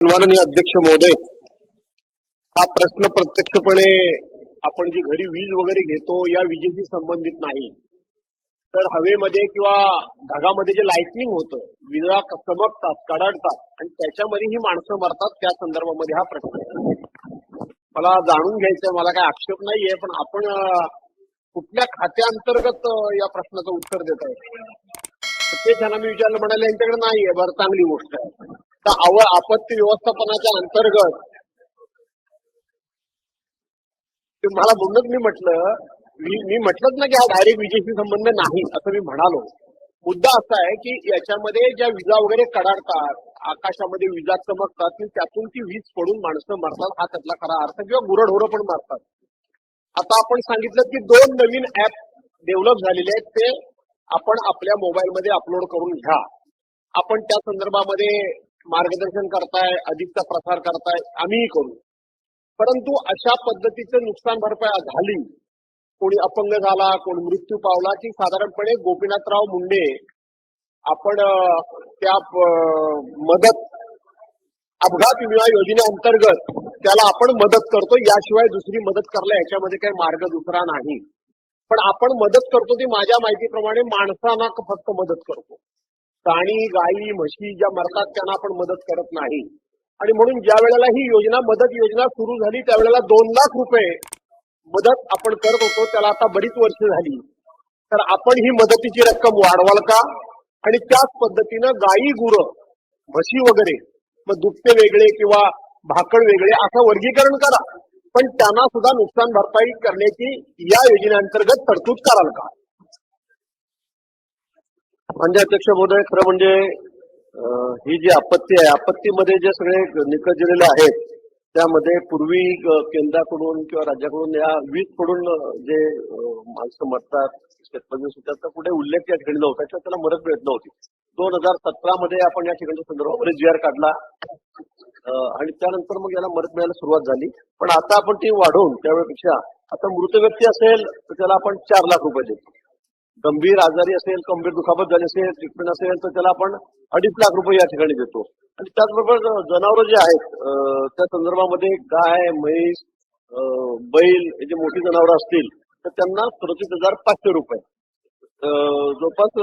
माननीय अध्यक्ष महोदय, हा प्रश्न प्रत्यक्षपणे आपण जी घरी वीज वगैरे घेतो या विजेशी संबंधित नाही, तर हवेमध्ये किंवा ढगामध्ये जे लाइटनिंग होतं, विजा चमकतात, कडाडतात आणि त्याच्यामध्ये ही माणसं मरतात, त्या संदर्भामध्ये हा प्रश्न आहे. मला जाणून घ्यायचं, मला काय आक्षेप नाहीये, पण आपण कुठल्या खात्याअंतर्गत या प्रश्नाचं उत्तर देत आहे ते त्यांना मी विचारलं, म्हणाले यांच्याकडे नाहीये. बरं, चांगली गोष्ट आहे. तर आपत्ती व्यवस्थापनाच्या अंतर्गत मला म्हणूनच मी म्हटलंच ना की हा डायरेक्ट विजेशी संबंध नाही असं मी म्हणालो. मुद्दा असा आहे की याच्यामध्ये ज्या विजा वगैरे कडाडतात, आकाशामध्ये विजा चमकतात, त्यातून ती वीज पडून माणसं मरतात, हा त्यातला खरा अर्थ, किंवा गुरढोरं पण मरतात. आता आपण सांगितलं की 2 नवीन ऍप डेव्हलप झालेले आहेत, ते आपण आपल्या मोबाईलमध्ये अपलोड करून घ्या. आपण त्या संदर्भामध्ये मार्गदर्शन करताय, अधिकचा प्रसार करताय, आम्हीही करू. परंतु अशा पद्धतीचं नुकसान भरपाई झाली, कोणी अपंग झाला, कोणी मृत्यू पावला, की साधारणपणे गोपीनाथराव मुंडे आपण त्या मदत अपघात विमा योजनेअंतर्गत त्याला आपण मदत करतो, याशिवाय दुसरी मदत करायला याच्यामध्ये काही मार्ग दुसरा नाही. पण आपण मदत करतो ती माझ्या माहितीप्रमाणे माणसांना फक्त मदत करतो. प्राणी, गायी, म्हशी ज्या मरतात त्यांना आपण मदत करत नाही. आणि म्हणून ज्या वेळेला ही योजना, मदत योजना सुरू झाली, त्यावेळेला 2 लाख रुपये मदत आपण करत होतो. त्याला आता बरीच वर्ष झाली. तर आपण ही मदतीची रक्कम वाढवाल का? आणि त्याच पद्धतीनं गायी, गुरं, म्हशी वगैरे, मग दुभते वेगळे किंवा भाकड वेगळे असं वर्गीकरण करा, पण त्यांना सुद्धा नुकसान भरपाई करण्याची या योजनेअंतर्गत तरतूद कराल का? म्हणजे अध्यक्ष महोदय, खरं म्हणजे ही जी आपत्ती आहे, आपत्तीमध्ये जे सगळे निकष दिलेले आहेत त्यामध्ये पूर्वी केंद्राकडून किंवा राज्याकडून या वीज पडून जे माणसं मरतात, शेतमजूर सुद्धा, तर कुठे उल्लेख या ठिकाणी नव्हता किंवा त्याला मदत मिळत नव्हती. 2017 मध्ये आपण या ठिकाणी संदर्भामध्ये GR काढला आणि त्यानंतर मग याला मदत मिळायला सुरुवात झाली. पण आता आपण ती वाढवून त्यावेळेपेक्षा आता मृत व्यक्ती असेल तर त्याला आपण 4 लाख रुपये देतो. गंभीर आजारी असेल, गंभीर दुखापत झाली असेल, ट्रीटमेंट असेल तर त्याला आपण 2.5 लाख रुपये या ठिकाणी देतो. आणि त्याचबरोबर जनावरं जे आहेत त्या संदर्भामध्ये गाय, म्हैस, बैल हे जे मोठी जनावरं असतील तर त्यांना 37,500 रुपये, जवळपास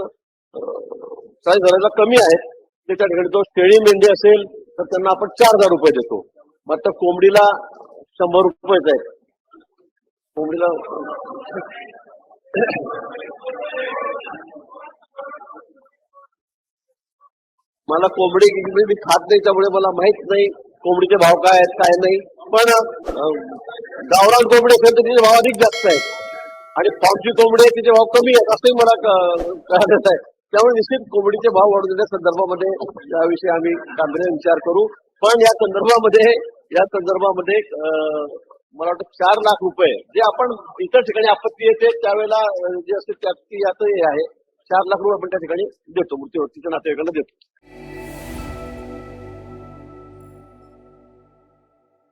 40,000 कमी आहेत ते त्या ठिकाणी. तो शेळी मेंढी असेल तर त्यांना आपण 4,000 रुपये देतो. मग त्या कोंबडीला 100 रुपयेच आहेत. कोंबडीला मला कोंबडी मी खात नाही, त्यामुळे मला माहित नाही कोंबडीचे भाव काय आहेत काय नाही. पण गावरान कोंबडी असेल तर तिचे भाव अधिक जास्त आहेत आणि फार्मची कोंबडी तिचे भाव कमी आहेत असंही मला कळत आहे. त्यामुळे निश्चित कोंबडीचे भाव वाढवून देण्याच्या संदर्भामध्ये याविषयी आम्ही गांभीर्याने विचार करू. पण या संदर्भामध्ये मला वाटतं 4 लाख रुपये जे आपण इतर ठिकाणी आपत्ती येते त्यावेळेला जे असते त्यात याचं हे आहे, 4 लाख रुपये आपण त्या ठिकाणी देतो, मृत्यूच्या नातेवाईकांना देतो.